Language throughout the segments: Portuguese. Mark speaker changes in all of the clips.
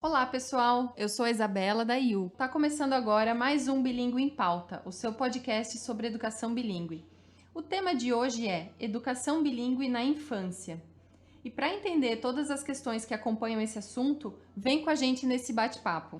Speaker 1: Olá, pessoal. Eu sou a Isabela da IU. Tá começando agora mais um Bilíngue em Pauta, o seu podcast sobre educação bilíngue. O tema de hoje é Educação Bilíngue na Infância. E para entender todas as questões que acompanham esse assunto, vem com a gente nesse bate-papo.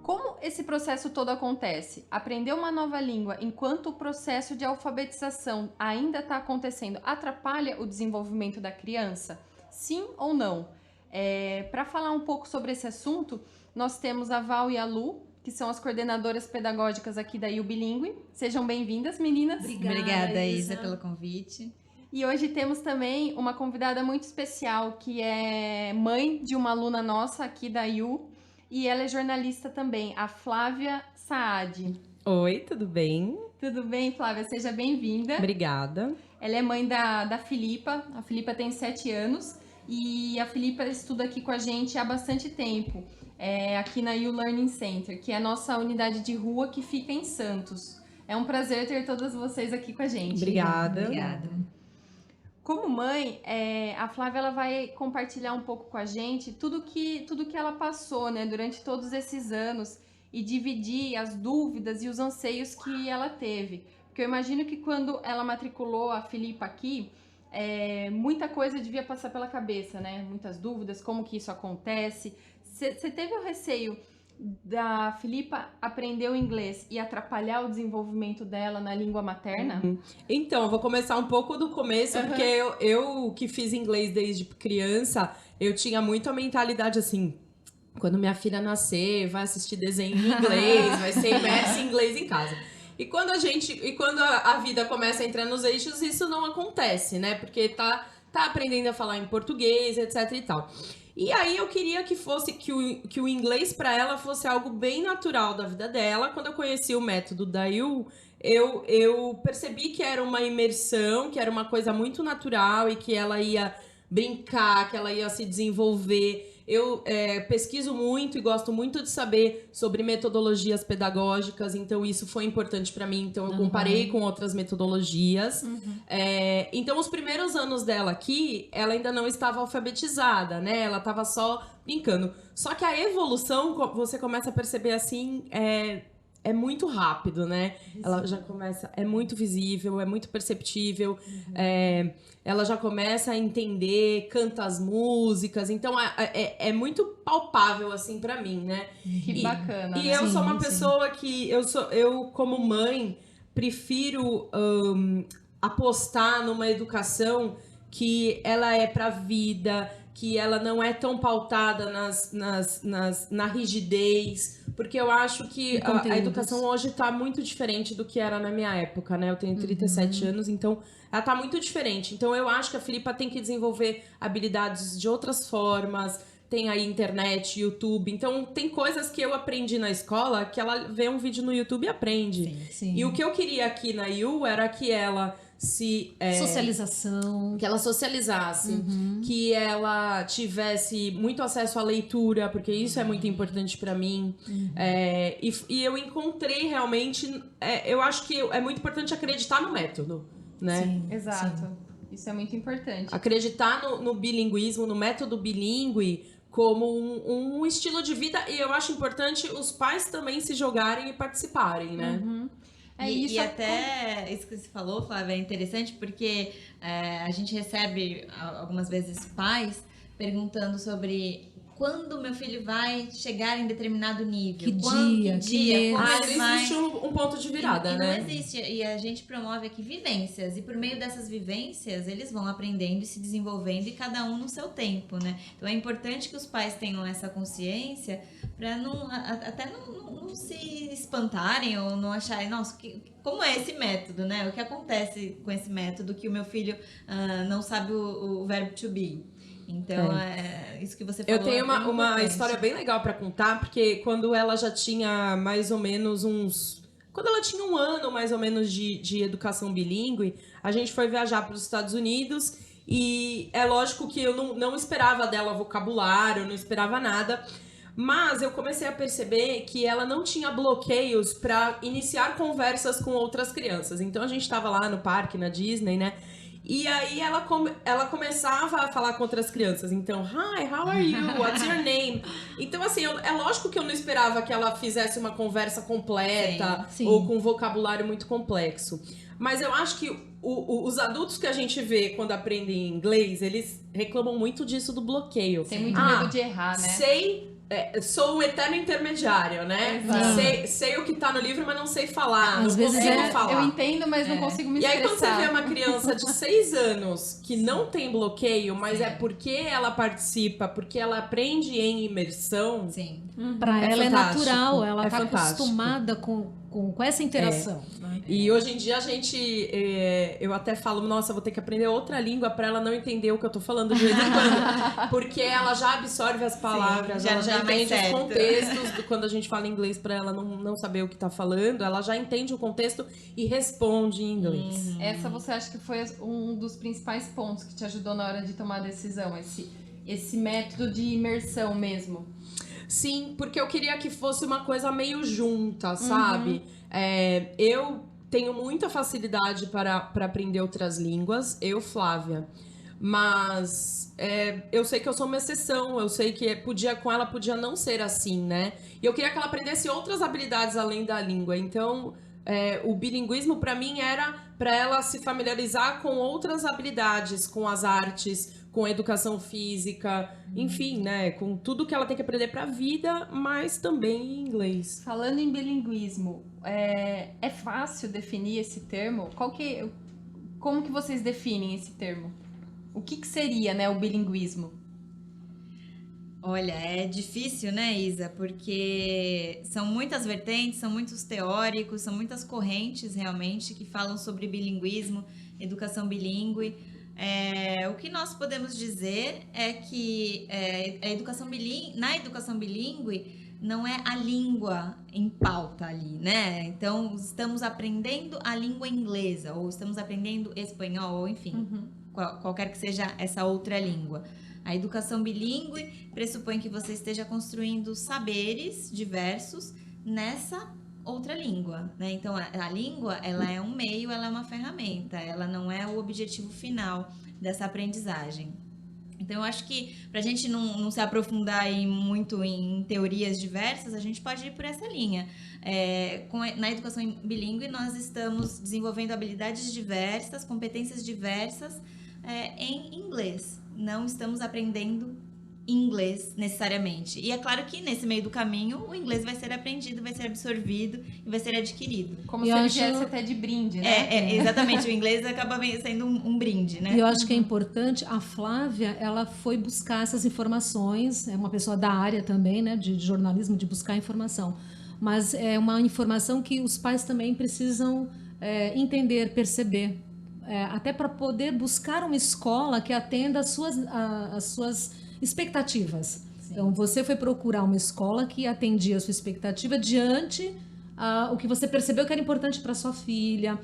Speaker 1: Como esse processo todo acontece? Aprender uma nova língua enquanto o processo de alfabetização ainda está acontecendo atrapalha o desenvolvimento da criança? Sim ou não? Para falar um pouco sobre esse assunto, nós temos a Val e a Lu, que são as coordenadoras pedagógicas aqui da IU Bilíngue. Sejam bem-vindas, meninas.
Speaker 2: Obrigada, Isa, pelo convite.
Speaker 1: E hoje temos também uma convidada muito especial, que é mãe de uma aluna nossa aqui da IU, e ela é jornalista também, a Flávia Saad.
Speaker 3: Oi, tudo bem?
Speaker 1: Tudo bem, Flávia? Seja bem-vinda.
Speaker 3: Obrigada.
Speaker 1: Ela é mãe da Filipa. A Filipa tem 7 anos e a Filipa estuda aqui com a gente há bastante tempo, aqui na U Learning Center, que é a nossa unidade de rua que fica em Santos. É um prazer ter todas vocês aqui com a gente.
Speaker 3: Obrigada.
Speaker 1: Como mãe, a Flávia ela vai compartilhar um pouco com a gente tudo que ela passou, né, durante todos esses anos e dividir as dúvidas e os anseios que ela teve. Porque eu imagino que quando ela matriculou a Filipa aqui, muita coisa devia passar pela cabeça, né? Muitas dúvidas, como que isso acontece. Você teve o receio da Filipa aprender o inglês e atrapalhar o desenvolvimento dela na língua materna?
Speaker 3: Então, eu vou começar um pouco do começo, porque eu que fiz inglês desde criança, eu tinha muito a mentalidade assim, quando minha filha nascer, vai assistir desenho em inglês, vai ser imersa em inglês em casa. E quando a vida começa a entrar nos eixos, isso não acontece, né? Porque tá aprendendo a falar em português, etc e tal. E aí eu queria que o inglês para ela fosse algo bem natural da vida dela. Quando eu conheci o método da IU, eu percebi que era uma imersão, que era uma coisa muito natural e que ela ia brincar, que ela ia se desenvolver. Eu pesquiso muito e gosto muito de saber sobre metodologias pedagógicas, então isso foi importante para mim. Então eu comparei com outras metodologias. Então os primeiros anos dela aqui, ela ainda não estava alfabetizada, né? Ela estava só brincando. Só que a evolução, você começa a perceber assim, é muito rápido, né? Ela já começa, é muito visível, é muito perceptível, ela já começa a entender, canta as músicas, então é muito palpável, assim, pra mim, né?
Speaker 1: Que bacana.
Speaker 3: E eu sou uma pessoa que, eu como mãe, prefiro apostar numa educação que ela é pra vida, que ela não é tão pautada na rigidez, porque eu acho que a educação hoje está muito diferente do que era na minha época, né? Eu tenho 37 anos, então ela está muito diferente. Então eu acho que a Filipa tem que desenvolver habilidades de outras formas, tem aí internet, YouTube, então tem coisas que eu aprendi na escola que ela vê um vídeo no YouTube e aprende.
Speaker 2: Sim.
Speaker 3: E o que eu queria aqui na IU era que ela
Speaker 2: socialização.
Speaker 3: Que ela socializasse, que ela tivesse muito acesso à leitura, porque isso é muito importante pra mim. E eu encontrei realmente. Eu acho que é muito importante acreditar no método, né?
Speaker 2: Sim,
Speaker 1: Exato.
Speaker 2: sim.
Speaker 1: Isso é muito importante.
Speaker 3: Acreditar no bilinguismo, no método bilíngue, como um estilo de vida. E eu acho importante os pais também se jogarem e participarem, né?
Speaker 2: E até isso que você falou, Flávia, é interessante porque a gente recebe algumas vezes pais perguntando sobre quando meu filho vai chegar em determinado nível.
Speaker 4: Que
Speaker 2: quando,
Speaker 4: dia,
Speaker 2: que quando
Speaker 3: Mas
Speaker 2: ele vai...
Speaker 3: existe um ponto de virada,
Speaker 2: e
Speaker 3: né?
Speaker 2: não existe. E a gente promove aqui vivências. E por meio dessas vivências, eles vão aprendendo e se desenvolvendo, e cada um no seu tempo, né? Então é importante que os pais tenham essa consciência para até não se espantarem ou não acharem, nossa, como é esse método, né? O que acontece com esse método que o meu filho não sabe o verbo to be? Então, isso que você falou.
Speaker 3: Eu tenho uma
Speaker 2: importante.
Speaker 3: história bem legal pra contar, porque quando ela já tinha mais ou menos quando ela tinha 1 ano, mais ou menos, de educação bilíngue, a gente foi viajar para os Estados Unidos e é lógico que eu não esperava dela vocabulário, eu não esperava nada. Mas eu comecei a perceber que ela não tinha bloqueios para iniciar conversas com outras crianças. Então a gente tava lá no parque, na Disney, né? E aí ela começava a falar com outras crianças. Então, hi, how are you? What's your name? Então, assim, é lógico que eu não esperava que ela fizesse uma conversa completa
Speaker 4: Sim.
Speaker 3: ou com um vocabulário muito complexo. Mas eu acho que os adultos que a gente vê quando aprendem inglês, eles reclamam muito disso do bloqueio.
Speaker 1: Tem muito medo de errar, né?
Speaker 3: Sou um eterno intermediário, né? Sei o que tá no livro, mas não sei falar.
Speaker 4: Às
Speaker 3: não
Speaker 4: vezes
Speaker 3: consigo falar.
Speaker 1: Eu entendo, mas não consigo me
Speaker 3: E aí,
Speaker 1: expressar.
Speaker 3: quando você vê uma criança de 6 anos que não tem bloqueio, mas é porque ela participa, porque ela aprende em imersão.
Speaker 2: Sim.
Speaker 4: Para ela é
Speaker 3: fantástico.
Speaker 4: natural, ela
Speaker 3: É
Speaker 4: tá
Speaker 3: fantástico.
Speaker 4: acostumada com essa interação. Né?
Speaker 3: E hoje em dia a gente, eu até falo, nossa, vou ter que aprender outra língua pra ela não entender o que eu tô falando de vez em quando. Porque ela já absorve as palavras,
Speaker 2: já
Speaker 3: ela já
Speaker 2: dá mais
Speaker 3: entende os
Speaker 2: certo.
Speaker 3: contextos. Quando a gente fala inglês pra ela não saber o que tá falando, ela já entende o contexto e responde em inglês.
Speaker 1: Essa você acha que foi um dos principais pontos que te ajudou na hora de tomar a decisão? Esse método de imersão mesmo?
Speaker 3: Sim, porque eu queria que fosse uma coisa meio junta, sabe? Eu tenho muita facilidade para aprender outras línguas, Flávia. Mas eu sei que eu sou uma exceção, eu sei que com ela podia não ser assim, né? E eu queria que ela aprendesse outras habilidades além da língua. Então, o bilinguismo para mim era para ela se familiarizar com outras habilidades, com as artes, com a educação física, enfim, né? Com tudo que ela tem que aprender para a vida, mas também em inglês.
Speaker 1: Falando em bilinguismo, é fácil definir esse termo? Como que vocês definem esse termo? O que seria, né, o bilinguismo?
Speaker 2: Olha, é difícil, né, Isa? Porque são muitas vertentes, são muitos teóricos, são muitas correntes realmente que falam sobre bilinguismo, educação bilíngue. O que nós podemos dizer é que na educação bilíngue não é a língua em pauta ali, né? Então, estamos aprendendo a língua inglesa, ou estamos aprendendo espanhol, ou enfim, qualquer que seja essa outra língua. A educação bilíngue pressupõe que você esteja construindo saberes diversos nessa outra língua, né? Então, a língua, ela é um meio, ela é uma ferramenta, ela não é o objetivo final dessa aprendizagem. Então, eu acho que para a gente não se aprofundar muito em teorias diversas, a gente pode ir por essa linha. Na educação bilíngue, nós estamos desenvolvendo habilidades diversas, competências diversas em inglês. Não estamos aprendendo inglês necessariamente. E é claro que nesse meio do caminho o inglês vai ser aprendido, vai ser absorvido e vai ser adquirido.
Speaker 1: Como se ele viesse até de brinde, né?
Speaker 2: Exatamente. O inglês acaba sendo um brinde, né?
Speaker 4: E eu acho que é importante, a Flávia, ela foi buscar essas informações, é uma pessoa da área também, né, de jornalismo, de buscar informação. Mas é uma informação que os pais também precisam entender, perceber. Até para poder buscar uma escola que atenda às suas expectativas. Sim. Então, você foi procurar uma escola que atendia a sua expectativa diante o que você percebeu que era importante para sua filha.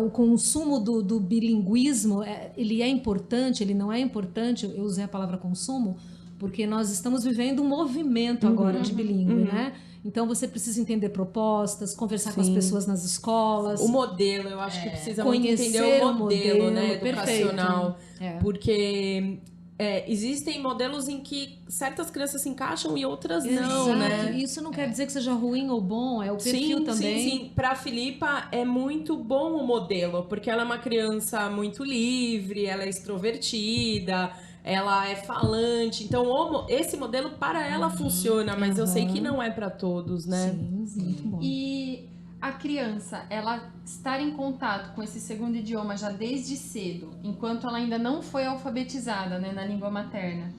Speaker 4: O consumo do bilinguismo, ele é importante, ele não é importante? Eu usei a palavra consumo porque nós estamos vivendo um movimento agora de bilíngue, né? Então, você precisa entender propostas, conversar com as pessoas nas escolas.
Speaker 3: O modelo, eu acho que precisa
Speaker 4: conhecer
Speaker 3: muito entender o modelo, né, educacional. Porque existem modelos em que certas crianças se encaixam e outras não, né?
Speaker 4: Isso não quer dizer que seja ruim ou bom, é o perfil também.
Speaker 3: Sim. Pra Filipa é muito bom o modelo, porque ela é uma criança muito livre, ela é extrovertida, ela é falante. Então, esse modelo para ela funciona, mas eu sei que não é para todos, né?
Speaker 4: Sim, muito bom.
Speaker 1: E a criança, ela estar em contato com esse segundo idioma já desde cedo, enquanto ela ainda não foi alfabetizada, né, na língua materna,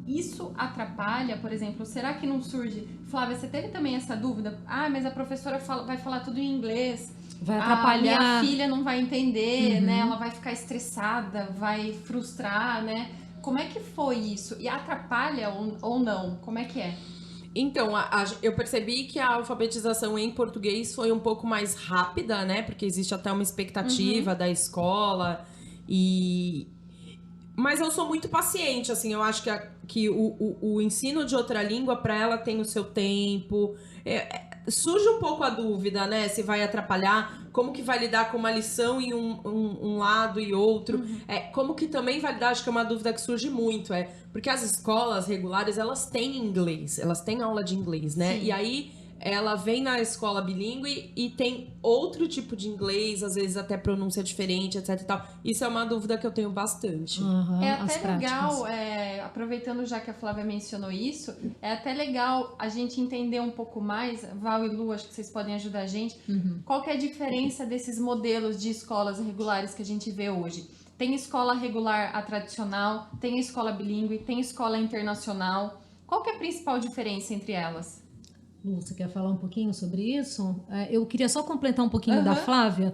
Speaker 1: isso atrapalha, por exemplo, será que não surge... Flávia, você teve também essa dúvida? Mas a professora vai falar tudo em inglês.
Speaker 4: Vai atrapalhar.
Speaker 1: Minha filha não vai entender, né? Ela vai ficar estressada, vai frustrar, né? Como é que foi isso? E atrapalha ou não? Como é que é?
Speaker 3: Então, eu percebi que a alfabetização em português foi um pouco mais rápida, né? Porque existe até uma expectativa da escola. Mas eu sou muito paciente, assim, eu acho que o ensino de outra língua, para ela, tem o seu tempo. Surge um pouco a dúvida, né? Se vai atrapalhar, como que vai lidar com uma lição em um lado e outro. Como que também vai lidar, acho que é uma dúvida que surge muito, porque as escolas regulares, elas têm inglês, elas têm aula de inglês, né?
Speaker 1: Sim.
Speaker 3: E aí ela vem na escola bilíngue e tem outro tipo de inglês, às vezes até pronúncia diferente, etc e tal. Isso é uma dúvida que eu tenho bastante.
Speaker 4: Aham,
Speaker 1: É
Speaker 4: as
Speaker 1: até legal,
Speaker 4: práticas.
Speaker 1: aproveitando já que a Flávia mencionou isso, é até legal a gente entender um pouco mais, Val e Lu, acho que vocês podem ajudar a gente, qual que é a diferença desses modelos de escolas regulares que a gente vê hoje. Tem escola regular, a tradicional, tem a escola bilíngue, tem escola internacional. Qual que é a principal diferença entre elas?
Speaker 4: Lu, você quer falar um pouquinho sobre isso? Eu queria só completar um pouquinho da Flávia,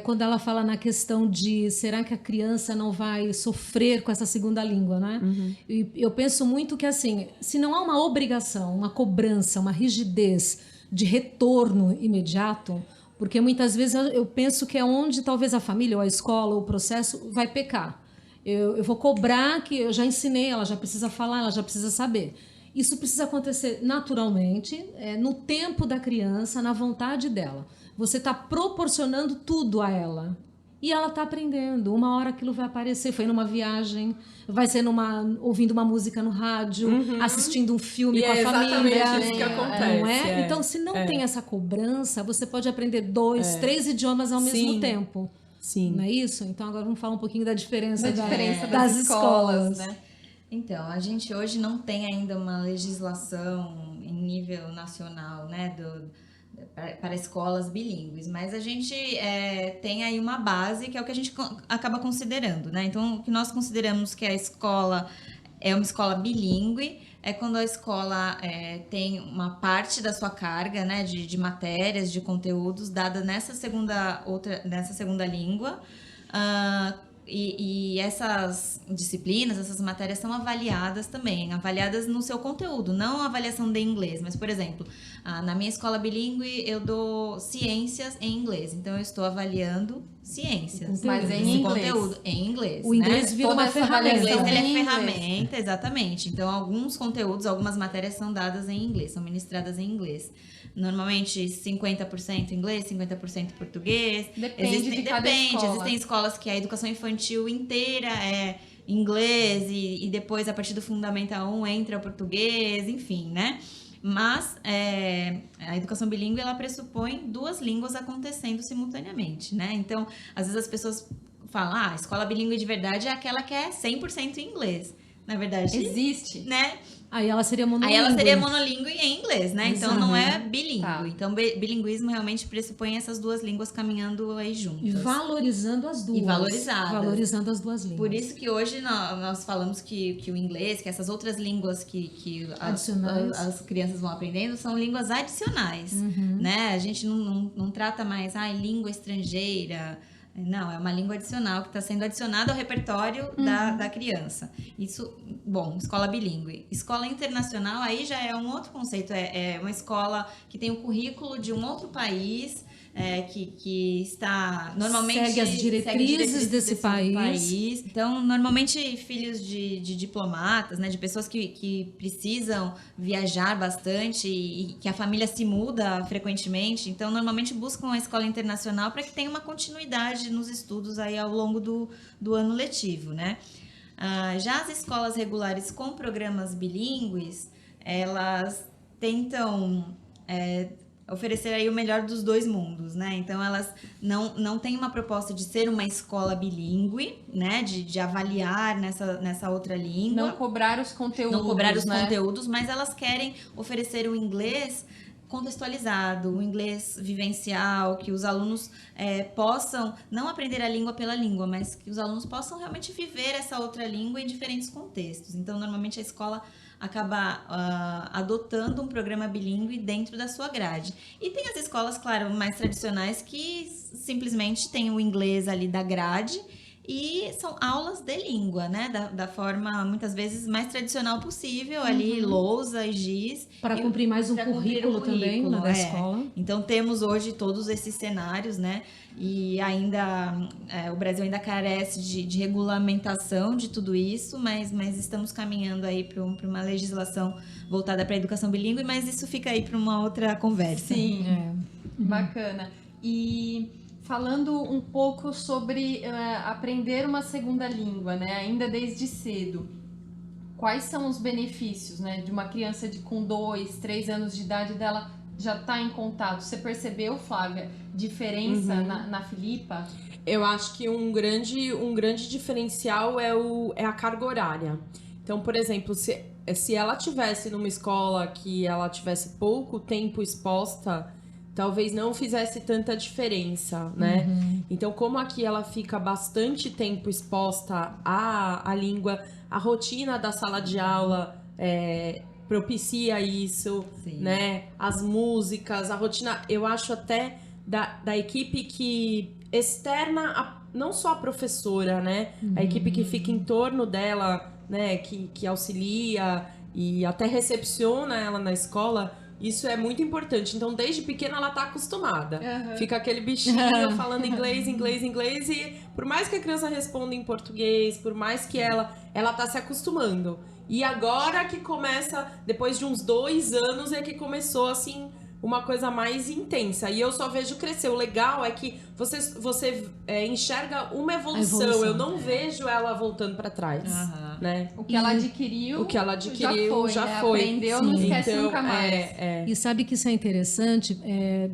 Speaker 4: quando ela fala na questão de será que a criança não vai sofrer com essa segunda língua, né? E eu penso muito que, assim, se não há uma obrigação, uma cobrança, uma rigidez de retorno imediato, porque muitas vezes eu penso que é onde talvez a família ou a escola ou o processo vai pecar. Eu vou cobrar que eu já ensinei, ela já precisa falar, ela já precisa saber. Isso precisa acontecer naturalmente, no tempo da criança, na vontade dela. Você está proporcionando tudo a ela. E ela está aprendendo. Uma hora aquilo vai aparecer. Foi numa viagem, vai ser ouvindo uma música no rádio, assistindo um filme com a família.
Speaker 3: Exatamente isso que acontece.
Speaker 4: Não é? Então, se não tem essa cobrança, você pode aprender 2, 3 idiomas ao mesmo tempo.
Speaker 3: Sim.
Speaker 4: Não é isso? Então, agora vamos falar um pouquinho da diferença,
Speaker 1: das escolas, né?
Speaker 2: Então, a gente hoje não tem ainda uma legislação em nível nacional, né, para escolas bilíngues, mas a gente tem aí uma base que é o que a gente acaba considerando, né? Então, o que nós consideramos que a escola é uma escola bilíngue é quando a escola tem uma parte da sua carga, né, de matérias, de conteúdos dada nessa segunda língua. E essas disciplinas, essas matérias são avaliadas também, avaliadas no seu conteúdo, não a avaliação de inglês, mas, por exemplo, na minha escola bilíngue eu dou ciências em inglês, então eu estou avaliando ciências,
Speaker 1: mas em inglês.
Speaker 2: Conteúdo em inglês.
Speaker 4: O inglês vira uma ferramenta.
Speaker 2: O inglês ele é ferramenta, exatamente. Então, alguns conteúdos, algumas matérias são dadas em inglês, são ministradas em inglês. Normalmente 50% inglês, 50% português.
Speaker 1: Depende de cada escola.
Speaker 2: Existem escolas que a educação infantil inteira é inglês e depois, a partir do Fundamental 1, entra o português, enfim, né? Mas a educação bilíngue, ela pressupõe 2 línguas acontecendo simultaneamente, né? Então, às vezes as pessoas falam, a escola bilíngue de verdade é aquela que é 100% em inglês. Na verdade,
Speaker 1: existe,
Speaker 2: né?
Speaker 4: Aí ela seria monolíngue.
Speaker 2: Aí ela seria monolíngue em inglês, né? Então não é bilíngue.
Speaker 1: Tá.
Speaker 2: Então bilinguismo realmente pressupõe essas 2 línguas caminhando aí juntas.
Speaker 4: E valorizando as duas.
Speaker 2: E valorizadas.
Speaker 4: Valorizando as 2 línguas.
Speaker 2: Por isso que hoje nós falamos que o inglês, que essas outras línguas que as crianças vão aprendendo são línguas adicionais, né? A gente não trata mais língua estrangeira. Não, é uma língua adicional que está sendo adicionada ao repertório da criança. Isso, bom, escola bilíngue. Escola internacional, aí já é um outro conceito. É uma escola que tem o currículo de um outro país, que está normalmente
Speaker 4: segue as diretrizes desse país.
Speaker 2: Então, normalmente filhos de diplomatas, né, de pessoas que precisam viajar bastante e que a família se muda frequentemente. Então, normalmente buscam a escola internacional para que tenha uma continuidade nos estudos aí ao longo do ano letivo, né? Já as escolas regulares com programas bilíngues, elas tentam oferecer aí o melhor dos 2 mundos, né? Então, elas não têm uma proposta de ser uma escola bilíngue, né? De avaliar nessa outra língua.
Speaker 1: Não cobrar os conteúdos,
Speaker 2: Não cobrar os conteúdos, mas elas querem oferecer o inglês contextualizado, o inglês vivencial, que os alunos possam não aprender a língua pela língua, mas que os alunos possam realmente viver essa outra língua em diferentes contextos. Então, normalmente a escola acaba adotando um programa bilíngue dentro da sua grade. E tem as escolas, claro, mais tradicionais que simplesmente têm o inglês ali da grade E são aulas de língua, né? Da forma, muitas vezes, mais tradicional possível, ali, lousa e giz.
Speaker 4: Para cumprir mais um
Speaker 2: pra cumprir
Speaker 4: currículo também na da escola.
Speaker 2: Então, temos hoje todos esses cenários, né? E ainda, o Brasil ainda carece de regulamentação de tudo isso, mas estamos caminhando aí para uma legislação voltada para a educação bilíngue, mas isso fica aí para uma outra conversa.
Speaker 1: Sim, bacana. E falando um pouco sobre aprender uma segunda língua, né? Ainda desde cedo. Quais são os benefícios, né? De uma criança com 2, 3 anos de idade dela já tá em contato. Você percebeu, Flávia, diferença na Filipa?
Speaker 3: Eu acho que um grande diferencial é a carga horária. Então, por exemplo, se ela tivesse numa escola que ela tivesse pouco tempo exposta, talvez não fizesse tanta diferença, né? Então, como aqui ela fica bastante tempo exposta à língua, a rotina da sala de aula propicia isso, né? As músicas, a rotina, eu acho até da equipe que externa, não só a professora, né? A equipe que fica em torno dela, né? Que auxilia e até recepciona ela na escola. Isso é muito importante. Então, desde pequena, ela tá acostumada. Fica aquele bichinho falando inglês, e por mais que a criança responda em português, por mais que ela tá se acostumando. E agora que começa, depois de uns 2 anos, é que começou, assim, uma coisa mais intensa. E eu só vejo crescer. O legal é que você enxerga uma evolução. Eu não vejo ela voltando para trás, né?
Speaker 1: O que ela adquiriu,
Speaker 3: já foi.
Speaker 1: Aprendeu, não esquece nunca mais.
Speaker 4: E sabe que isso é interessante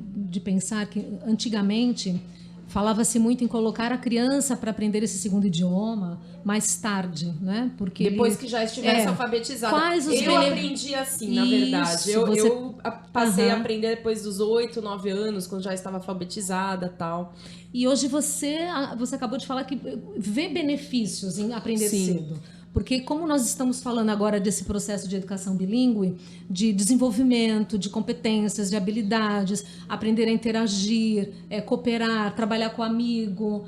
Speaker 4: de pensar que antigamente falava-se muito em colocar a criança para aprender esse segundo idioma mais tarde, né? Porque
Speaker 3: depois que já estivesse alfabetizada. Eu aprendi assim, na verdade. Eu passei a aprender depois dos 8, 9 anos, quando já estava alfabetizada e tal.
Speaker 4: E hoje você acabou de falar que vê benefícios em aprender cedo. Porque como nós estamos falando agora desse processo de educação bilíngue, de desenvolvimento, de competências, de habilidades, aprender a interagir, cooperar, trabalhar com amigo,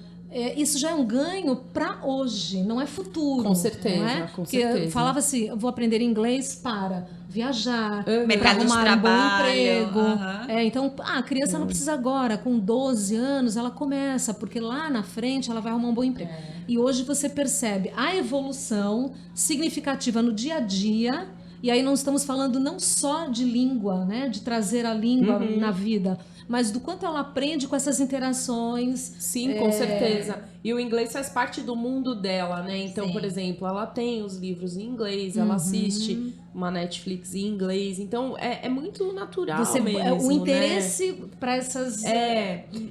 Speaker 4: isso já é um ganho para hoje, não é futuro.
Speaker 3: Com certeza,
Speaker 4: não é? Porque falava-se, eu vou aprender inglês para viajar, para arrumar um bom emprego. Então, a criança não precisa agora, com 12 anos, ela começa, porque lá na frente ela vai arrumar um bom emprego. E hoje você percebe a evolução significativa no dia a dia. E aí não estamos falando não só de língua, né, de trazer a língua na vida, mas do quanto ela aprende com essas interações.
Speaker 3: Sim, com certeza. E o inglês faz parte do mundo dela, né? Então, por exemplo, ela tem os livros em inglês, ela assiste uma Netflix em inglês. Então, é muito natural mesmo,
Speaker 4: o interesse, né, para essas...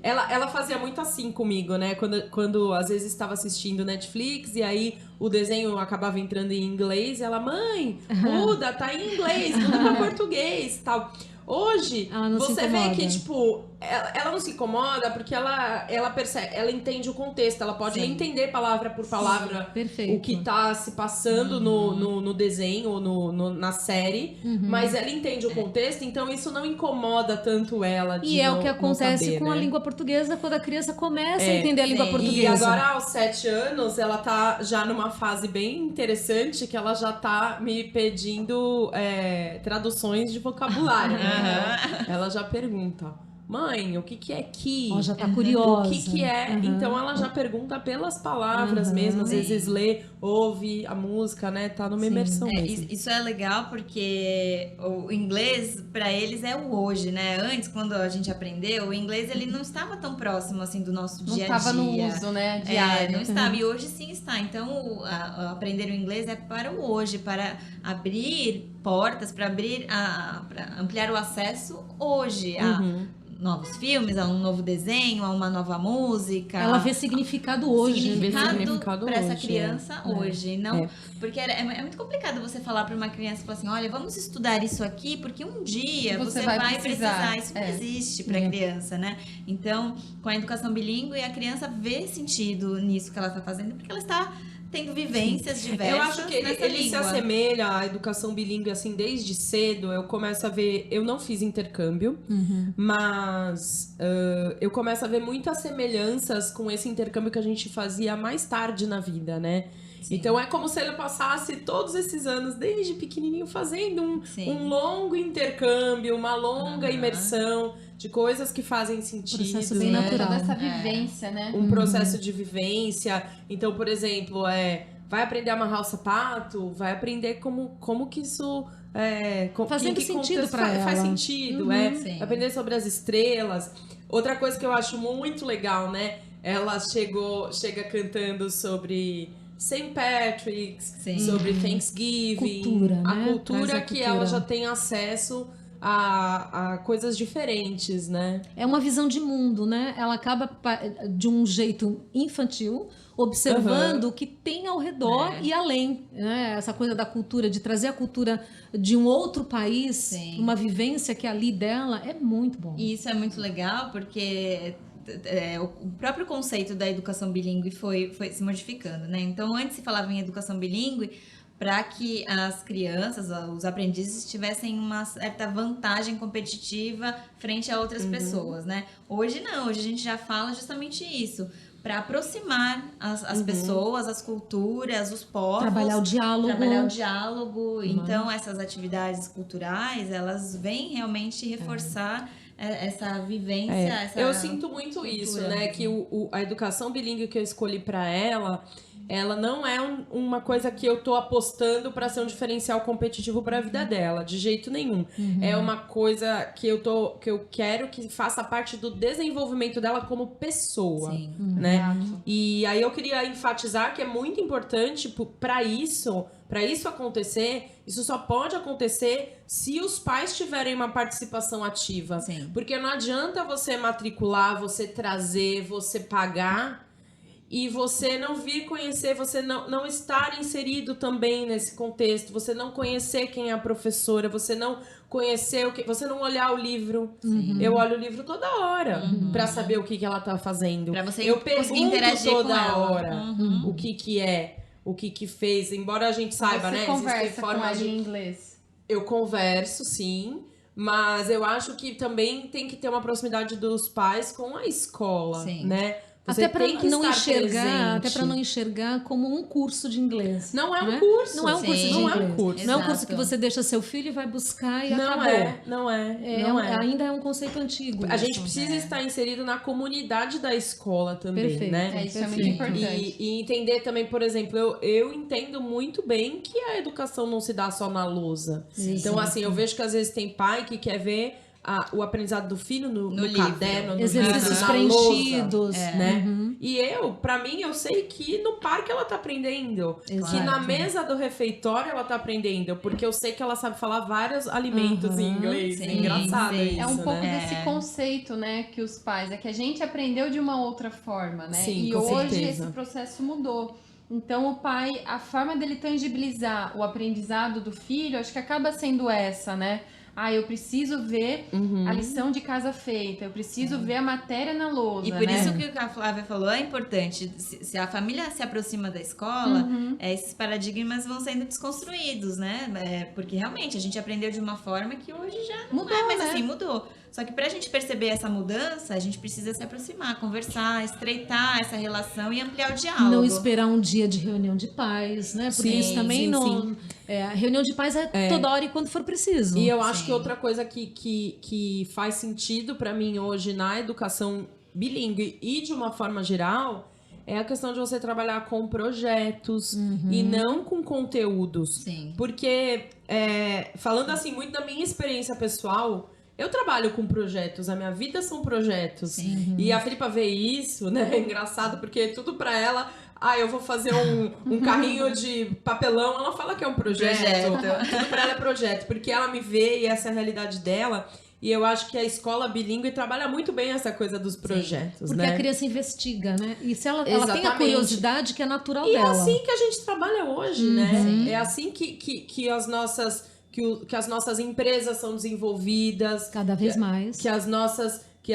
Speaker 3: Ela fazia muito assim comigo, né? Quando às vezes estava assistindo Netflix e aí o desenho acabava entrando em inglês, ela, mãe, muda, tá em inglês, muda pra português e tal. Hoje, você vê que, tipo, ela não se incomoda porque ela percebe, ela entende o contexto, ela pode entender palavra por palavra o que tá se passando no desenho ou na série, mas ela entende o contexto, então isso não incomoda tanto ela de
Speaker 4: E é o que
Speaker 3: não
Speaker 4: acontece
Speaker 3: saber,
Speaker 4: com
Speaker 3: né?
Speaker 4: a língua portuguesa quando a criança começa a entender a língua portuguesa.
Speaker 3: E agora, aos 7 anos, ela tá já numa fase bem interessante que ela já tá me pedindo traduções de vocabulário, né? Ela já pergunta, mãe, o que é que?
Speaker 4: Já tá curiosa.
Speaker 3: O que é? Então ela já pergunta pelas palavras mesmo, às vezes lê, ouve a música, né? Tá numa imersão mesmo.
Speaker 2: Isso é legal porque o inglês para eles é o hoje, né? Antes, quando a gente aprendeu, o inglês ele não estava tão próximo assim do nosso dia a dia.
Speaker 1: Não estava no uso, né? Diário.
Speaker 2: Não estava. E hoje sim está. Então, aprender o inglês é para o hoje, para abrir portas, para ampliar o acesso hoje a novos filmes, a um novo desenho, a uma nova música.
Speaker 4: Ela vê significado hoje.
Speaker 2: Significado para essa criança hoje. Não, porque é muito complicado você falar para uma criança, falar assim, olha, vamos estudar isso aqui, porque um dia você vai precisar. Isso não existe para criança, né? Então, com a educação bilíngue, a criança vê sentido nisso que ela está fazendo, porque ela está tendo vivências diversas.
Speaker 3: Eu acho que ele se
Speaker 2: língua.
Speaker 3: assemelha à educação bilíngue, assim, desde cedo. Eu começo a ver... Eu não fiz intercâmbio, mas eu começo a ver muitas semelhanças com esse intercâmbio que a gente fazia mais tarde na vida, né?
Speaker 2: Sim.
Speaker 3: Então é como se ele passasse todos esses anos, desde pequenininho, fazendo um longo intercâmbio, uma longa imersão de coisas que fazem sentido.
Speaker 4: Processo bem
Speaker 3: né?
Speaker 4: natural.
Speaker 1: Toda essa vivência, né?
Speaker 3: Um processo de vivência. Então, por exemplo, vai aprender a amarrar o sapato, vai aprender como que isso...
Speaker 4: Fazendo
Speaker 3: que
Speaker 4: sentido
Speaker 3: contexto
Speaker 4: pra
Speaker 3: faz
Speaker 4: ela.
Speaker 3: sentido,
Speaker 2: sim.
Speaker 3: Vai aprender sobre as estrelas. Outra coisa que eu acho muito legal, né? Ela chega cantando sobre St. Patrick's,
Speaker 2: Sim.
Speaker 3: sobre Thanksgiving.
Speaker 4: Cultura,
Speaker 3: a
Speaker 4: né?
Speaker 3: cultura
Speaker 4: Traz a
Speaker 3: que
Speaker 4: cultura.
Speaker 3: ela já tem acesso a coisas diferentes, né?
Speaker 4: É uma visão de mundo, né? Ela acaba de um jeito infantil, observando o que tem ao redor e além, né? Essa coisa da cultura, de trazer a cultura de um outro país,
Speaker 2: Sim.
Speaker 4: uma vivência que é ali dela, é muito bom.
Speaker 2: E isso é muito legal porque o próprio conceito da educação bilíngue foi se modificando, né? Então, antes se falava em educação bilíngue para que as crianças, os aprendizes tivessem uma certa vantagem competitiva frente a outras pessoas, né? Hoje não, hoje a gente já fala justamente isso, para aproximar as pessoas, as culturas, os povos.
Speaker 4: Trabalhar o diálogo.
Speaker 2: Então, essas atividades culturais, elas vêm realmente reforçar essa vivência,
Speaker 3: Eu sinto muito isso, né? Que a educação bilíngue que eu escolhi para ela não é uma coisa que eu tô apostando para ser um diferencial competitivo para a vida dela, de jeito nenhum. É uma coisa que eu quero que faça parte do desenvolvimento dela como pessoa,
Speaker 2: Sim.
Speaker 3: né? E aí eu queria enfatizar que é muito importante para isso acontecer, isso só pode acontecer se os pais tiverem uma participação ativa.
Speaker 2: Sim.
Speaker 3: Porque não adianta você matricular, você trazer, você pagar e você não vir conhecer, você não estar inserido também nesse contexto, você não conhecer quem é a professora, você não conhecer você não olhar o livro. Eu olho o livro toda hora pra saber o que ela tá fazendo.
Speaker 2: Pra você
Speaker 3: eu
Speaker 2: conseguir
Speaker 3: pergunto
Speaker 2: interagir
Speaker 3: toda
Speaker 2: com ela.
Speaker 3: hora o que é, o que fez, embora a gente saiba,
Speaker 1: Você
Speaker 3: né?
Speaker 1: conversa
Speaker 3: Existem
Speaker 1: com
Speaker 3: formas
Speaker 1: ela
Speaker 3: de
Speaker 1: em inglês.
Speaker 3: Eu converso, sim, mas eu acho que também tem que ter uma proximidade dos pais com a escola,
Speaker 2: Sim.
Speaker 3: né? Você
Speaker 4: Até para
Speaker 3: tem que
Speaker 4: não
Speaker 3: estar
Speaker 4: enxergar,
Speaker 3: presente.
Speaker 4: até para não enxergar como um curso de inglês.
Speaker 3: Não é um
Speaker 4: né?
Speaker 3: curso.
Speaker 4: Não é um curso
Speaker 2: Sim.
Speaker 4: de
Speaker 3: Não é um
Speaker 4: inglês.
Speaker 3: curso.
Speaker 4: Não é um curso
Speaker 2: Exato.
Speaker 4: que você deixa seu filho e vai buscar e
Speaker 3: Não
Speaker 4: acabou.
Speaker 3: não é.
Speaker 4: Ainda é um conceito antigo.
Speaker 3: A gente
Speaker 4: isso.
Speaker 3: precisa estar inserido na comunidade da escola também,
Speaker 4: Perfeito.
Speaker 3: né?
Speaker 1: Isso é muito
Speaker 4: Perfeito.
Speaker 1: importante.
Speaker 3: E entender também, por exemplo, eu entendo muito bem que a educação não se dá só na lousa.
Speaker 4: Sim.
Speaker 3: Então, assim, eu vejo que às vezes tem pai que quer ver o aprendizado do filho no
Speaker 2: livro.
Speaker 3: caderno, no
Speaker 4: Exercícios
Speaker 3: livro, na
Speaker 4: preenchidos.
Speaker 3: lousa, né? E pra mim, eu sei que no parque ela tá aprendendo.
Speaker 4: Exato.
Speaker 3: Que na mesa do refeitório ela tá aprendendo. Porque eu sei que ela sabe falar vários alimentos em inglês.
Speaker 2: Sim,
Speaker 3: É engraçado
Speaker 2: sim.
Speaker 3: isso,
Speaker 1: É um pouco
Speaker 3: né?
Speaker 1: desse conceito, né, que os pais... É que a gente aprendeu de uma outra forma, né?
Speaker 3: Sim,
Speaker 1: e
Speaker 3: com
Speaker 1: hoje
Speaker 3: certeza.
Speaker 1: esse processo mudou. Então, o pai, a forma dele tangibilizar o aprendizado do filho, acho que acaba sendo essa, né? Eu preciso ver a lição de casa feita, eu preciso ver a matéria na lousa,
Speaker 2: E por
Speaker 1: né?
Speaker 2: isso que o que a Flávia falou é importante. Se a família se aproxima da escola, esses paradigmas vão sendo desconstruídos, né? Porque realmente a gente aprendeu de uma forma que hoje já não
Speaker 1: Mudou,
Speaker 2: é, mas
Speaker 1: né?
Speaker 2: assim, mudou. Só que pra gente perceber essa mudança, a gente precisa se aproximar, conversar, estreitar essa relação e ampliar o diálogo.
Speaker 4: Não esperar um dia de reunião de pais, né? Porque
Speaker 3: Sim,
Speaker 4: isso também
Speaker 3: sim,
Speaker 4: não.
Speaker 3: sim.
Speaker 4: A reunião de pais é toda hora e quando for preciso.
Speaker 3: E eu acho
Speaker 2: Sim.
Speaker 3: que outra coisa que faz sentido pra mim hoje na educação bilíngue e de uma forma geral é a questão de você trabalhar com projetos e não com conteúdos.
Speaker 2: Sim.
Speaker 3: Porque, falando assim muito da minha experiência pessoal, eu trabalho com projetos, a minha vida são projetos.
Speaker 2: Sim.
Speaker 3: E a Filipa vê isso, né? É engraçado, porque tudo pra ela... eu vou fazer um carrinho de papelão. Ela fala que é um projeto. Tudo pra ela é projeto. Porque ela me vê e essa é a realidade dela. E eu acho que a escola bilíngue trabalha muito bem essa coisa dos projetos,
Speaker 4: Porque
Speaker 3: né?
Speaker 4: a criança investiga, né? E se ela tem a
Speaker 3: Exatamente.
Speaker 4: curiosidade que é natural
Speaker 3: E
Speaker 4: dela.
Speaker 3: é assim que a gente trabalha hoje, né? É assim que as nossas empresas são desenvolvidas.
Speaker 4: Cada vez mais.
Speaker 3: Que as nossas que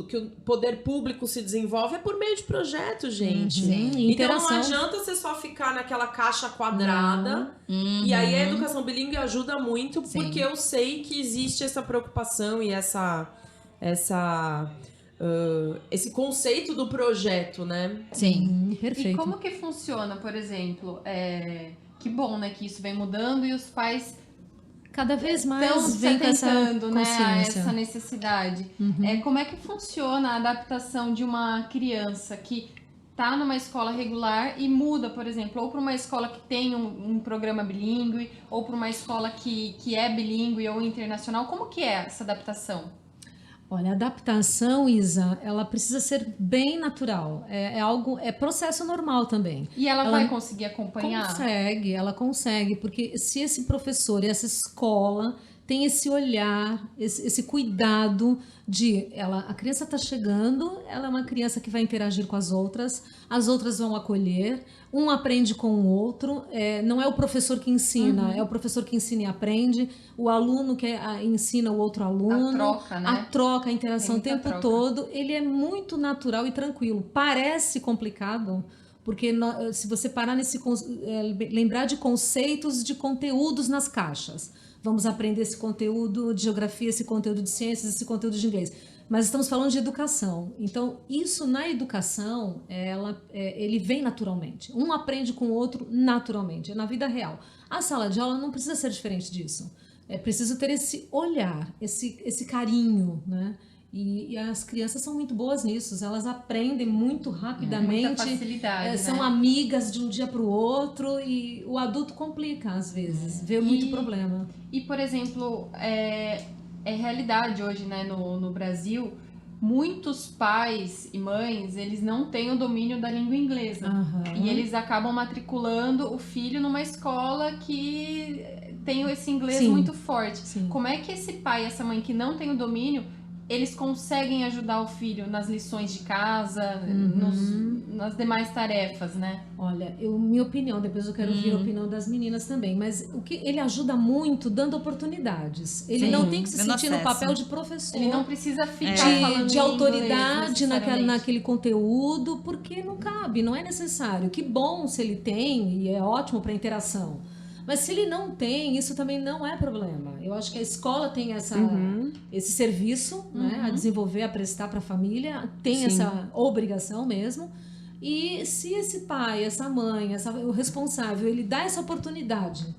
Speaker 3: que o poder público se desenvolve é por meio de projetos, gente. Então não adianta você só ficar naquela caixa quadrada. E aí a educação bilíngue ajuda muito, porque eu sei que existe essa preocupação e esse conceito do projeto, né?
Speaker 2: Sim.
Speaker 4: Perfeito.
Speaker 1: E como que funciona, por exemplo, que bom, né, que isso vem mudando e os pais
Speaker 4: Cada vez
Speaker 1: estão
Speaker 4: mais
Speaker 1: se
Speaker 4: vem com essa
Speaker 1: atentando, né, a
Speaker 4: consciência.
Speaker 1: essa necessidade. Como é que funciona a adaptação de uma criança que está numa escola regular e muda, por exemplo, ou para uma escola que tem um programa bilíngue, ou para uma escola que é bilíngue ou internacional? Como que é essa adaptação?
Speaker 4: Olha, a adaptação, Isa, ela precisa ser bem natural. É processo normal também.
Speaker 1: E ela vai conseguir acompanhar?
Speaker 4: Ela consegue, porque se esse professor e essa escola tem esse olhar, esse cuidado de a criança está chegando, ela é uma criança que vai interagir com as outras vão acolher, um aprende com o outro, não é o professor que ensina, é o professor que ensina e aprende, o aluno que ensina o outro aluno,
Speaker 1: A troca, né?
Speaker 4: a troca, a interação o tempo
Speaker 1: troca.
Speaker 4: todo, ele é muito natural e tranquilo. Parece complicado, porque se você parar lembrar de conceitos, de conteúdos nas caixas, vamos aprender esse conteúdo de geografia, esse conteúdo de ciências, esse conteúdo de inglês. Mas estamos falando de educação. Então, isso na educação, ele vem naturalmente. Um aprende com o outro naturalmente. É na vida real. A sala de aula não precisa ser diferente disso. É preciso ter esse olhar, esse carinho, né? E as crianças são muito boas nisso. Elas aprendem muito rapidamente.
Speaker 1: Muita facilidade,
Speaker 4: São
Speaker 1: né?
Speaker 4: amigas de um dia para o outro. E o adulto complica, às vezes. Vê muito problema.
Speaker 1: E, por exemplo, é realidade hoje, né, no Brasil, muitos pais e mães, eles não têm o domínio da língua inglesa. E eles acabam matriculando o filho numa escola que tem esse inglês muito forte.
Speaker 4: Sim.
Speaker 1: Como é que esse pai e essa mãe que não tem o domínio, eles conseguem ajudar o filho nas lições de casa, nas demais tarefas, né?
Speaker 4: Olha, minha opinião, depois eu quero ouvir a opinião das meninas também, mas ele ajuda muito dando oportunidades. Ele não tem que se sentir no papel de professor.
Speaker 1: Ele não precisa ficar falando
Speaker 4: de
Speaker 1: em
Speaker 4: autoridade
Speaker 1: inglês,
Speaker 4: naquele conteúdo, porque não cabe, não é necessário. Que bom se ele tem, e é ótimo para interação. Mas se ele não tem, isso também não é problema. Eu acho que a escola tem esse serviço, né, a desenvolver, a prestar para a família, tem essa obrigação mesmo. E se esse pai, essa mãe, o responsável, ele dá essa oportunidade,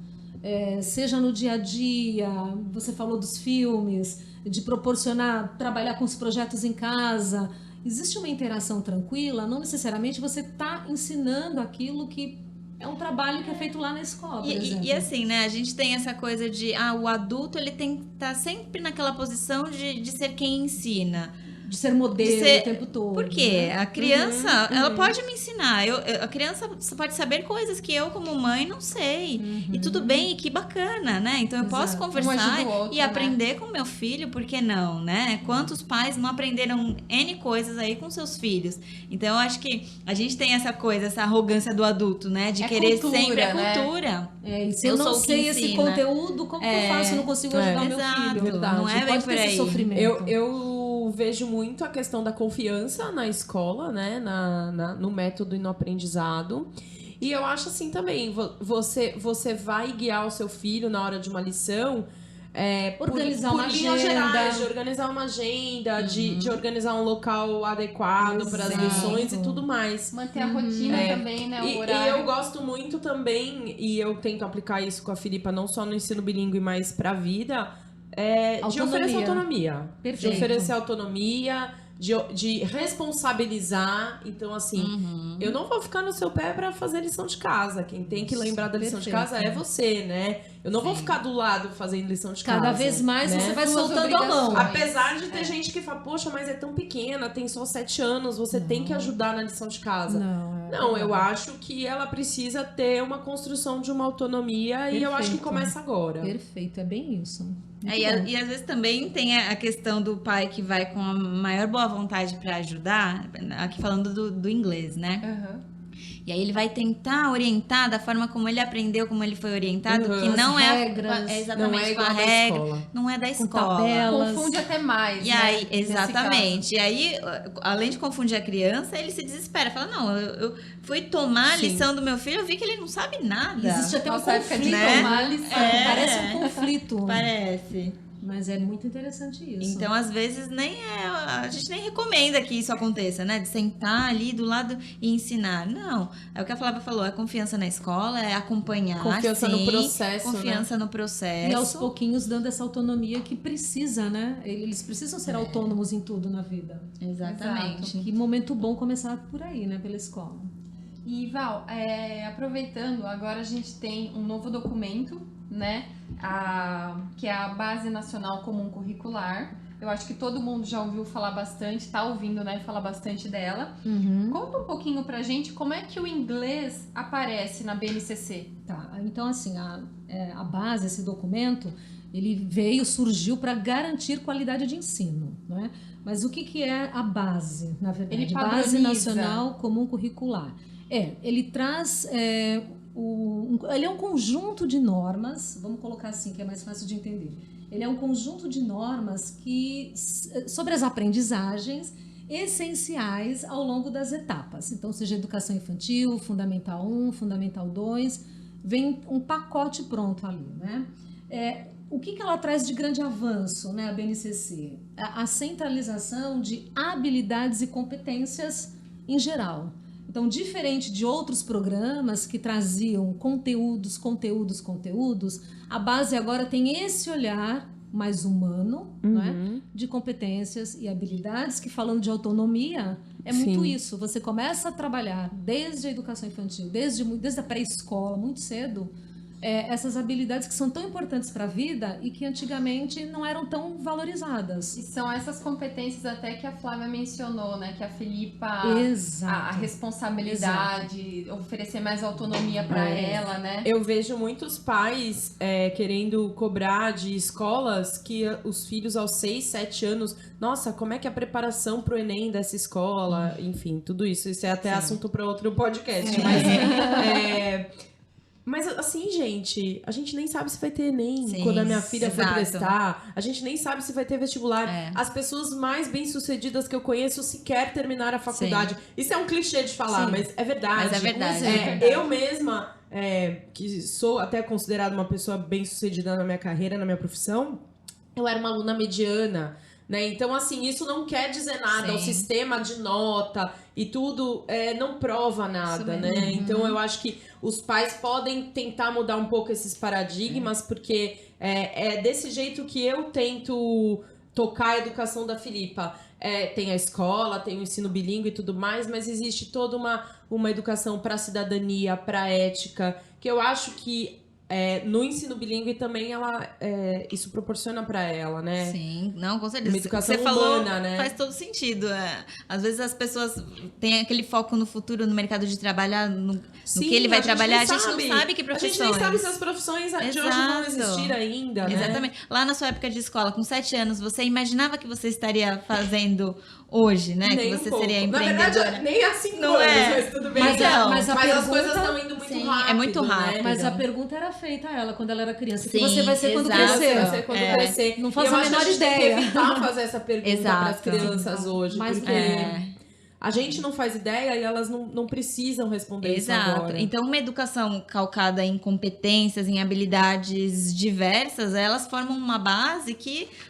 Speaker 4: seja no dia a dia, você falou dos filmes, de proporcionar, trabalhar com os projetos em casa, existe uma interação tranquila, não necessariamente você está ensinando aquilo que é um trabalho que é feito lá na escola, por exemplo.
Speaker 2: E assim, né, a gente tem essa coisa de, o adulto, ele tem que estar sempre naquela posição de ser quem ensina.
Speaker 4: De ser modelo o tempo todo.
Speaker 2: Por quê?
Speaker 4: Né?
Speaker 2: A criança, ela pode me ensinar. A criança pode saber coisas que eu, como mãe, não sei. E tudo bem, e que bacana, né? Então eu posso conversar
Speaker 1: outro,
Speaker 2: e aprender com meu filho, por que não, né? Quantos pais não aprenderam N coisas aí com seus filhos? Então eu acho que a gente tem essa coisa, essa arrogância do adulto, né? De querer
Speaker 1: cultura,
Speaker 2: sempre a
Speaker 1: né?
Speaker 2: cultura.
Speaker 4: E se eu não sei esse conteúdo, como que eu faço? Eu não consigo ajudar o meu filho.
Speaker 2: Verdade. Não é bem
Speaker 4: pode
Speaker 2: por
Speaker 4: ter esse
Speaker 2: aí.
Speaker 4: sofrimento.
Speaker 3: Eu vejo muito a questão da confiança na escola, né? No método e no aprendizado. E eu acho assim também, você vai guiar o seu filho na hora de uma lição,
Speaker 4: organizar uma
Speaker 3: linhas
Speaker 4: agenda.
Speaker 3: gerais, de organizar uma agenda, de organizar um local adequado para as lições e tudo mais.
Speaker 1: Manter a rotina também, né? O
Speaker 3: E
Speaker 1: horário.
Speaker 3: eu gosto muito também, e eu tento aplicar isso com a Filipa, não só no ensino bilíngue, mas para a vida, de oferecer autonomia.
Speaker 4: Perfeito.
Speaker 3: De oferecer autonomia, de responsabilizar. Então, assim, eu não vou ficar no seu pé para fazer lição de casa. Quem tem que lembrar da lição de casa é você, né? Eu não vou ficar do lado fazendo lição de casa.
Speaker 4: Cada vez mais, né? Você vai soltando a mão.
Speaker 3: Apesar de ter gente que fala, poxa, mas é tão pequena, tem só 7 anos, você tem que ajudar na lição de casa. Não, eu acho que ela precisa ter uma construção de uma autonomia e eu acho que começa agora.
Speaker 4: Perfeito, é bem isso.
Speaker 2: E às vezes também tem a questão do pai que vai com a maior boa vontade para ajudar, aqui falando do inglês, né? E aí ele vai tentar orientar da forma como ele aprendeu, como ele foi orientado, que
Speaker 4: As
Speaker 2: não
Speaker 4: regras,
Speaker 2: é exatamente
Speaker 3: não é
Speaker 2: com a
Speaker 3: igual da
Speaker 2: regra,
Speaker 3: escola.
Speaker 2: não é da
Speaker 4: com
Speaker 2: escola.
Speaker 4: tabelas.
Speaker 1: Confunde até mais,
Speaker 2: E
Speaker 1: né?
Speaker 2: aí,
Speaker 1: nesse
Speaker 2: exatamente. E aí, além de confundir a criança, ele se desespera. Fala, não, eu fui tomar a
Speaker 3: Sim.
Speaker 2: lição do meu filho, eu vi que ele não sabe nada.
Speaker 4: Existe até um
Speaker 1: Nossa, época de
Speaker 4: conflito,
Speaker 2: né?
Speaker 1: tomar lição.
Speaker 4: Parece um conflito.
Speaker 2: Parece.
Speaker 4: Mas é muito interessante isso.
Speaker 2: Então, às vezes, a gente nem recomenda que isso aconteça, né? De sentar ali do lado e ensinar. Não. É o que a Flávia falou, é confiança na escola, é acompanhar,
Speaker 3: Confiança
Speaker 2: sim,
Speaker 3: no processo,
Speaker 2: confiança no processo.
Speaker 4: E aos pouquinhos dando essa autonomia que precisa, né? Eles precisam ser autônomos em tudo na vida.
Speaker 2: Exatamente.
Speaker 4: Que momento bom começar por aí, né? Pela escola.
Speaker 1: E Val, aproveitando, agora a gente tem um novo documento, né? Que é a Base Nacional Comum Curricular. Eu acho que todo mundo já ouviu falar bastante, tá ouvindo, né? Falar bastante dela. Conta um pouquinho pra gente como é que o inglês aparece na BNCC.
Speaker 4: Tá, então assim, a base, esse documento, ele surgiu para garantir qualidade de ensino, né? Mas o que é a base, na verdade?
Speaker 1: Ele
Speaker 4: Base
Speaker 1: padroniza.
Speaker 4: Nacional Comum Curricular. Ele traz... ele é um conjunto de normas, vamos colocar assim, que é mais fácil de entender. Ele é um conjunto de normas sobre as aprendizagens essenciais ao longo das etapas. Então, seja educação infantil, Fundamental 1, Fundamental 2, vem um pacote pronto ali, né? O que ela traz de grande avanço, né, a BNCC? A centralização de habilidades e competências em geral. Então, diferente de outros programas que traziam conteúdos, a base agora tem esse olhar mais humano, né, de competências e habilidades, que falando de autonomia, é muito isso. Você começa a trabalhar desde a educação infantil, desde a pré-escola, muito cedo, essas habilidades que são tão importantes para a vida e que antigamente não eram tão valorizadas.
Speaker 1: E são essas competências até que a Flávia mencionou, né? Que a Filipa,
Speaker 4: Exato.
Speaker 1: a responsabilidade, oferecer mais autonomia para ela, né?
Speaker 3: Eu vejo muitos pais querendo cobrar de escolas que os filhos aos 6, 7 anos... Nossa, como é que é a preparação pro Enem dessa escola? Enfim, tudo isso. Isso é até assunto para outro podcast. Mas assim, gente, a gente nem sabe se vai ter Enem quando a minha filha for prestar. A gente nem sabe se vai ter vestibular. As pessoas mais bem-sucedidas que eu conheço sequer terminaram a faculdade. Isso é um clichê de falar, mas é verdade.
Speaker 2: Mas é verdade.
Speaker 3: Eu mesma, que sou até considerada uma pessoa bem-sucedida na minha carreira, na minha profissão, eu era uma aluna mediana. Né? Então, assim, isso não quer dizer nada. O sistema de nota e tudo não prova nada, né? Então, eu acho que os pais podem tentar mudar um pouco esses paradigmas, porque é desse jeito que eu tento tocar a educação da Filipa. Tem a escola, tem o ensino bilíngue e tudo mais, mas existe toda uma educação para a cidadania, para a ética, que eu acho que no ensino bilíngue também isso proporciona para ela, né?
Speaker 2: Sim, não, com certeza.
Speaker 3: Uma educação
Speaker 2: Você falou,
Speaker 3: humana, né?
Speaker 2: faz todo sentido. Às vezes as pessoas têm aquele foco no futuro, no mercado de trabalhar, no que ele vai trabalhar. A gente não sabe que profissões.
Speaker 3: A gente nem sabe se as profissões de hoje vão existir ainda, né?
Speaker 2: Exatamente. Lá na sua época de escola, com 7 anos, você imaginava que você estaria fazendo hoje, né?
Speaker 3: Nem
Speaker 2: que você
Speaker 3: pouco.
Speaker 2: seria
Speaker 3: Na
Speaker 2: empreendedora.
Speaker 3: verdade, nem há 5
Speaker 2: Não
Speaker 3: anos,
Speaker 2: é.
Speaker 3: mas tudo bem.
Speaker 4: Mas a
Speaker 3: as
Speaker 4: pergunta-
Speaker 3: coisas estão indo muito
Speaker 2: Sim,
Speaker 3: rápido.
Speaker 2: é muito rápido.
Speaker 3: Né?
Speaker 4: Mas a pergunta era feita a ela quando ela era criança. O que
Speaker 2: Sim,
Speaker 4: você vai ser quando
Speaker 2: exato.
Speaker 4: crescer?
Speaker 3: Vai ser quando crescer.
Speaker 4: Não
Speaker 3: E
Speaker 4: faz
Speaker 3: eu
Speaker 4: a
Speaker 3: acho que
Speaker 4: menor
Speaker 3: a gente tem
Speaker 4: ideia.
Speaker 3: que evitar fazer essa pergunta para as
Speaker 2: Exato.
Speaker 3: crianças hoje.
Speaker 4: Mas
Speaker 3: Porque a gente não faz ideia e elas não precisam responder isso
Speaker 2: Exato.
Speaker 3: agora.
Speaker 2: Então, uma educação calcada em competências, em habilidades diversas, elas formam uma base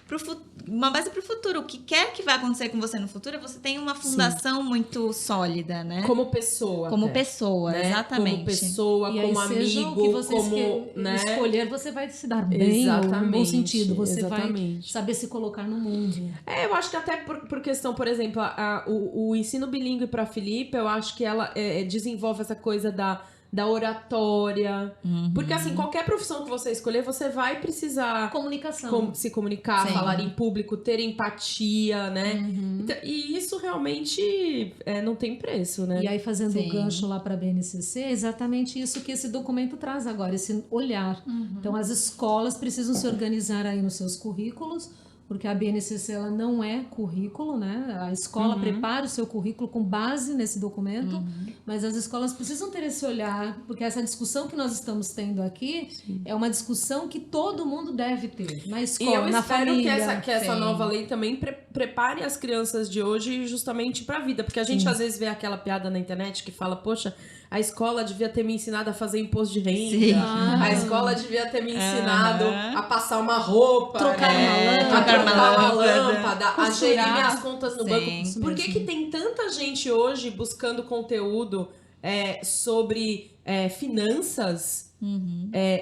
Speaker 2: para o futuro. O que quer que vai acontecer com você no futuro, você tem uma fundação muito sólida, né?
Speaker 3: Como pessoa.
Speaker 2: Como
Speaker 3: até,
Speaker 2: pessoa,
Speaker 3: né?
Speaker 2: exatamente.
Speaker 3: Como pessoa,
Speaker 4: E aí,
Speaker 3: como
Speaker 4: seja
Speaker 3: amigo,
Speaker 4: o que você
Speaker 3: como... né?
Speaker 4: escolher, você vai se dar bem, ou no bom sentido. Você vai
Speaker 3: exatamente.
Speaker 4: saber se colocar no mundo.
Speaker 3: Eu acho que até por questão, por exemplo, o ensino bilíngue para a Filipa, eu acho que ela desenvolve essa coisa da oratória. Porque, assim, qualquer profissão que você escolher, você vai precisar
Speaker 4: Comunicação.
Speaker 3: se comunicar,
Speaker 2: Sim.
Speaker 3: falar em público, ter empatia, né? Então, e isso realmente não tem preço, né?
Speaker 4: E aí, fazendo
Speaker 2: Sim.
Speaker 4: o gancho lá para a BNCC, é exatamente isso que esse documento traz agora, esse olhar. Então, as escolas precisam se organizar aí nos seus currículos, porque a BNCC ela não é currículo, né? A escola prepara o seu currículo com base nesse documento, mas as escolas precisam ter esse olhar, porque essa discussão que nós estamos tendo aqui é uma discussão que todo mundo deve ter, na escola, na família.
Speaker 3: E eu espero que essa nova lei também prepare as crianças de hoje justamente para a vida, porque a gente às vezes vê aquela piada na internet que fala, poxa, a escola devia ter me ensinado a fazer imposto de renda, a escola devia ter me ensinado a passar uma roupa,
Speaker 4: trocar
Speaker 3: uma lâmpada, a gerir minhas contas no banco. Por que tem tanta gente hoje buscando conteúdo sobre finanças?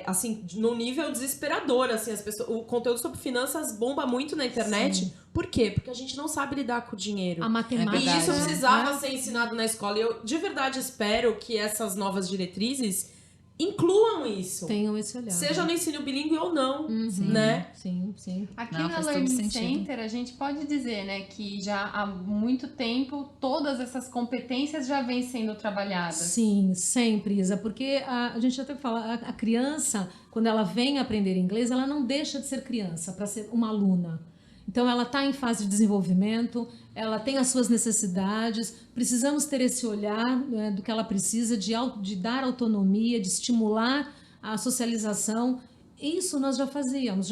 Speaker 3: Assim, num nível desesperador, assim, o conteúdo sobre finanças bomba muito na internet. Por quê? Porque a gente não sabe lidar com o dinheiro.
Speaker 4: A matemática.
Speaker 3: E isso precisava ser ensinado na escola. E eu de verdade espero que essas novas diretrizes incluam isso.
Speaker 4: Tenham esse olhar.
Speaker 3: Seja no ensino bilíngue ou não, né?
Speaker 4: Sim.
Speaker 1: Aqui na Learning Center, a gente pode dizer, né, que já há muito tempo todas essas competências já vêm sendo trabalhadas.
Speaker 4: Sim, sempre, Isa, porque a gente até fala, a criança, quando ela vem aprender inglês, ela não deixa de ser criança para ser uma aluna. Então, ela está em fase de desenvolvimento, ela tem as suas necessidades, precisamos ter esse olhar, né, do que ela precisa, de dar autonomia, de estimular a socialização. Isso nós já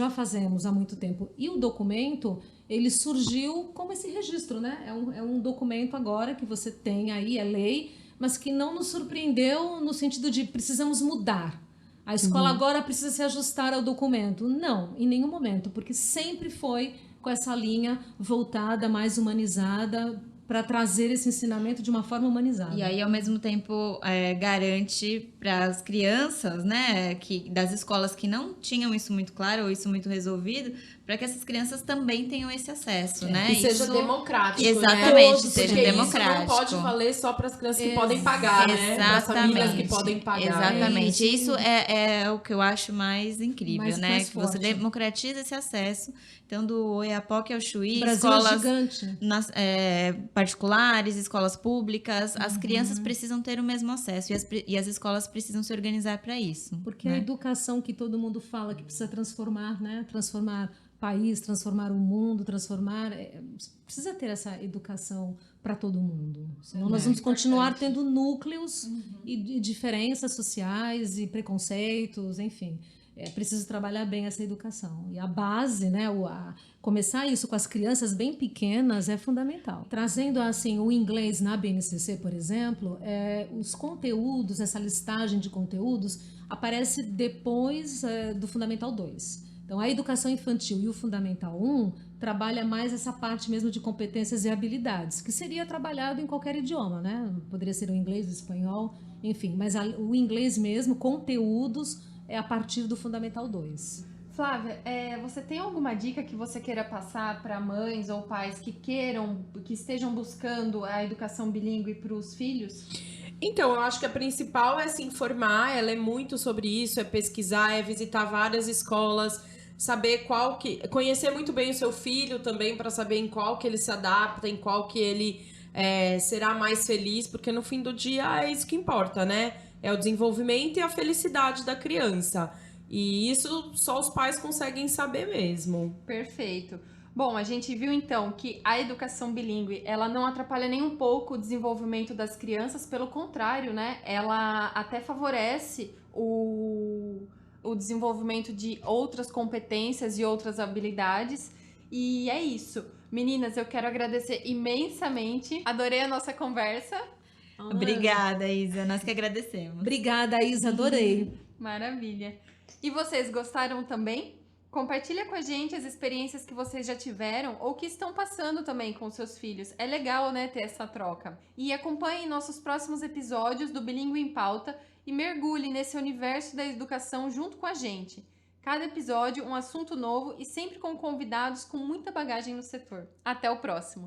Speaker 4: fazemos há muito tempo. E o documento, ele surgiu como esse registro, né? É um documento agora que você tem aí, é lei, mas que não nos surpreendeu no sentido de precisamos mudar. A escola agora precisa se ajustar ao documento. Não, em nenhum momento, porque sempre foi com essa linha voltada, mais humanizada, para trazer esse ensinamento de uma forma humanizada.
Speaker 2: E aí, ao mesmo tempo, garante para as crianças, né, das escolas que não tinham isso muito claro ou isso muito resolvido, para que essas crianças também tenham esse acesso, né?
Speaker 3: E seja democrático,
Speaker 2: exatamente,
Speaker 3: né?
Speaker 2: seja
Speaker 3: porque
Speaker 2: democrático.
Speaker 3: Isso não pode valer só para as crianças que podem pagar, né? Para as famílias que podem pagar.
Speaker 2: Exatamente. Isso é o que eu acho mais incrível, né? Que você
Speaker 4: forte.
Speaker 2: democratiza esse acesso. Então, do Oiapoque ao Chuí,
Speaker 4: Brasil
Speaker 2: escolas
Speaker 4: é gigante.
Speaker 2: particulares, escolas públicas, as crianças precisam ter o mesmo acesso e as escolas precisam se organizar para isso.
Speaker 4: Porque
Speaker 2: né?
Speaker 4: a educação que todo mundo fala que precisa transformar, né? Transformar país, transformar o mundo, precisa ter essa educação para todo mundo. Senão nós vamos continuar tendo núcleos e diferenças sociais e preconceitos, enfim. É preciso trabalhar bem essa educação. E a base, né, começar isso com as crianças bem pequenas é fundamental. Trazendo assim o inglês na BNCC, por exemplo, os conteúdos, essa listagem de conteúdos aparece depois do Fundamental 2. Então, a educação infantil e o Fundamental 1 trabalha mais essa parte mesmo de competências e habilidades, que seria trabalhado em qualquer idioma, né? Poderia ser o inglês, o espanhol, enfim. Mas o inglês mesmo, conteúdos, é a partir do Fundamental 2.
Speaker 1: Flávia, você tem alguma dica que você queira passar para mães ou pais que estejam buscando a educação bilíngue para os filhos?
Speaker 3: Então, eu acho que a principal é se informar, ela é muito sobre isso, é pesquisar, é visitar várias escolas, saber conhecer muito bem o seu filho também, para saber em qual que ele se adapta, em qual que ele será mais feliz, porque no fim do dia é isso que importa, né? É o desenvolvimento e a felicidade da criança. E isso só os pais conseguem saber mesmo.
Speaker 1: Perfeito. Bom, a gente viu então que a educação bilíngue, ela não atrapalha nem um pouco o desenvolvimento das crianças, pelo contrário, né? Ela até favorece o desenvolvimento de outras competências e outras habilidades. E é isso. Meninas, eu quero agradecer imensamente. Adorei a nossa conversa.
Speaker 2: Obrigada, Isa. Nós que agradecemos.
Speaker 4: Obrigada, Isa. Adorei.
Speaker 1: Maravilha. E vocês gostaram também? Compartilha com a gente as experiências que vocês já tiveram ou que estão passando também com seus filhos. É legal, né, ter essa troca. E acompanhe nossos próximos episódios do Bilíngue em Pauta e mergulhe nesse universo da educação junto com a gente. Cada episódio um assunto novo e sempre com convidados com muita bagagem no setor. Até o próximo!